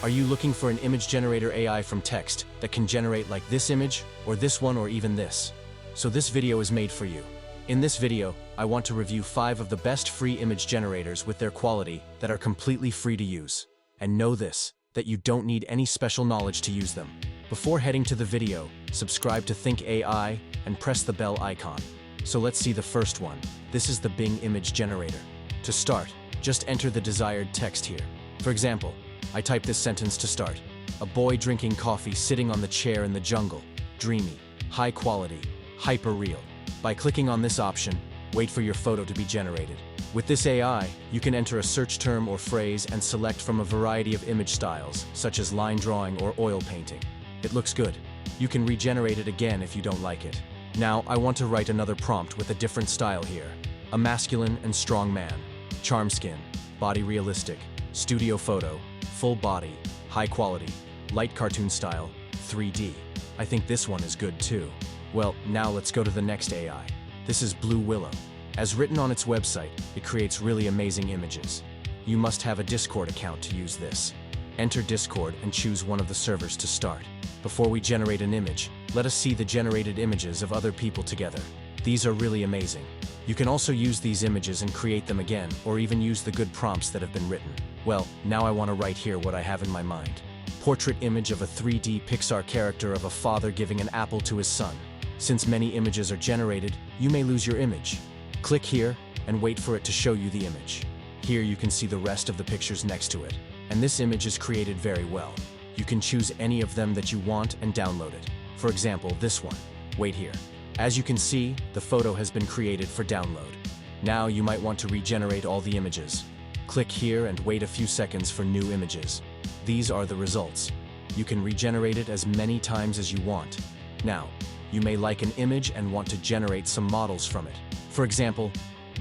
Are you looking for an image generator AI from text that can generate like this image, or this one, or even this? So this video is made for you. In this video, I want to review 5 of the best free image generators with their quality that are completely free to use. And know this, that you don't need any special knowledge to use them. Before heading to the video, subscribe to Think AI and press the bell icon. So let's see the first one. This is the Bing Image Generator. To start, just enter the desired text here. For example, I type this sentence to start. A boy drinking coffee sitting on the chair in the jungle. Dreamy, high quality, hyper real. By clicking on this option, wait for your photo to be generated. With this AI, you can enter a search term or phrase and select from a variety of image styles, such as line drawing or oil painting. It looks good. You can regenerate it again if you don't like it. Now, I want to write another prompt with a different style here. A masculine and strong man. Charm skin. Body realistic. Studio photo. Full body. High quality. Light cartoon style. 3D. I think this one is good too. Well, now let's go to the next AI. This is Blue Willow. As written on its website, it creates really amazing images. You must have a Discord account to use this. Enter Discord and choose one of the servers to start. Before we generate an image, let us see the generated images of other people together. These are really amazing. You can also use these images and create them again, or even use the good prompts that have been written. Well, now I want to write here what I have in my mind. Portrait image of a 3D Pixar character of a father giving an apple to his son. Since many images are generated, you may lose your image. Click here and wait for it to show you the image. Here you can see the rest of the pictures next to it. And this image is created very well. You can choose any of them that you want and download it. For example, this one. Wait here. As you can see, the photo has been created for download. Now you might want to regenerate all the images. Click here and wait a few seconds for new images. These are the results. You can regenerate it as many times as you want. Now, you may like an image and want to generate some models from it. For example,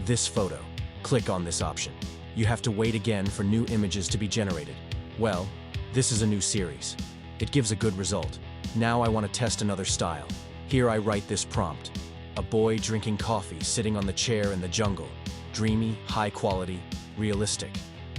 this photo. Click on this option. You have to wait again for new images to be generated. Well, this is a new series. It gives a good result. Now I want to test another style. Here I write this prompt. A boy drinking coffee sitting on the chair in the jungle. Dreamy, high quality, realistic.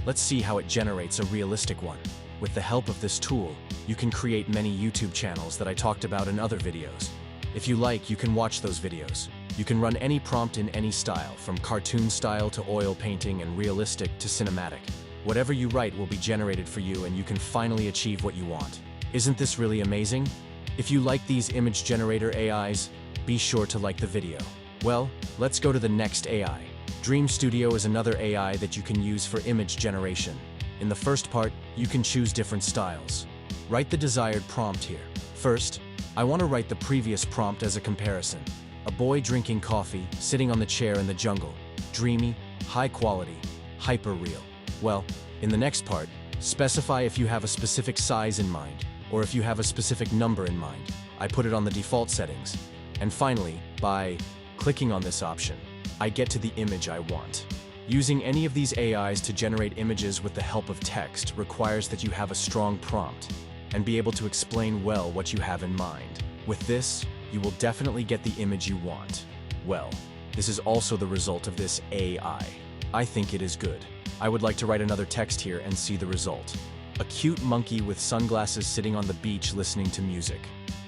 Let's see how it generates a realistic one. With the help of this tool, you can create many YouTube channels that I talked about in other videos. If you like, you can watch those videos. You can run any prompt in any style, from cartoon style to oil painting and realistic to cinematic. Whatever you write will be generated for you, and you can finally achieve what you want. Isn't this really amazing? If you like these image generator AIs, be sure to like the video. Well, let's go to the next AI. Dream Studio is another AI that you can use for image generation. In the first part, you can choose different styles. Write the desired prompt here. First, I want to write the previous prompt as a comparison. A boy drinking coffee, sitting on the chair in the jungle. Dreamy, high quality, hyper real. Well, in the next part, specify if you have a specific size in mind, or if you have a specific number in mind. I put it on the default settings. And finally, by clicking on this option, I get to the image I want. Using any of these AIs to generate images with the help of text requires that you have a strong prompt and be able to explain well what you have in mind. With this, you will definitely get the image you want. Well, this is also the result of this AI. I think it is good. I would like to write another text here and see the result. A cute monkey with sunglasses sitting on the beach listening to music.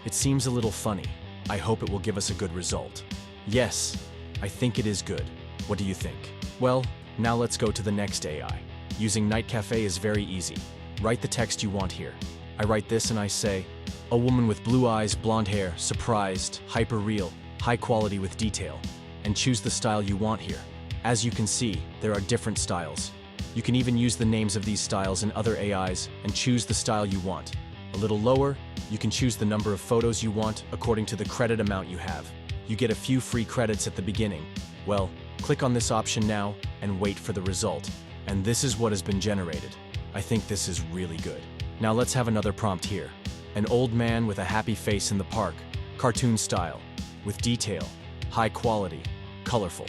It seems a little funny. I hope it will give us a good result. Yes, I think it is good. What do you think? Well, now let's go to the next AI. Using Night Cafe is very easy. Write the text you want here. I write this and I say, a woman with blue eyes, blonde hair, surprised, hyper real, high quality with detail, and choose the style you want here. As you can see, there are different styles. You can even use the names of these styles in other AIs and choose the style you want. A little lower, you can choose the number of photos you want according to the credit amount you have. You get a few free credits at the beginning. Well, click on this option now and wait for the result. And this is what has been generated. I think this is really good. Now let's have another prompt here. An old man with a happy face in the park, cartoon style, with detail, high quality, colorful.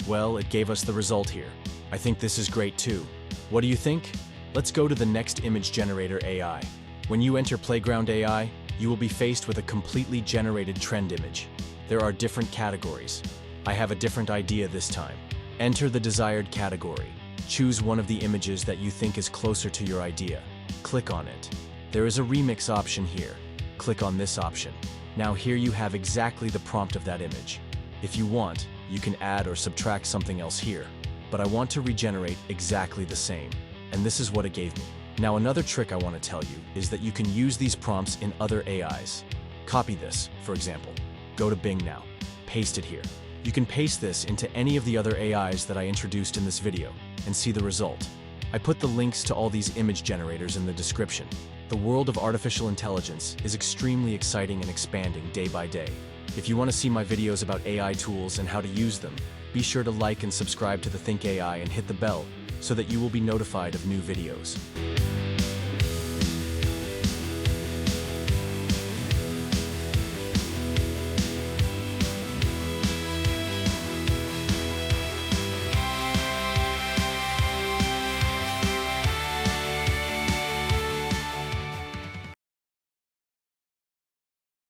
Well, it gave us the result here. I think this is great too. What do you think? Let's go to the next image generator AI. When you enter Playground AI, you will be faced with a completely generated trend image. There are different categories. I have a different idea this time. Enter the desired category. Choose one of the images that you think is closer to your idea. Click on it. There is a remix option here. Click on this option. Now here you have exactly the prompt of that image. If you want, you can add or subtract something else here, but I want to regenerate exactly the same, and this is what it gave me. Now another trick I want to tell you is that you can use these prompts in other AIs. Copy this, for example. Go to Bing now. Paste it here. You can paste this into any of the other AIs that I introduced in this video and see the result. I put the links to all these image generators in the description. The world of artificial intelligence is extremely exciting and expanding day by day. If you want to see my videos about AI tools and how to use them, be sure to like and subscribe to the Think AI and hit the bell so that you will be notified of new videos.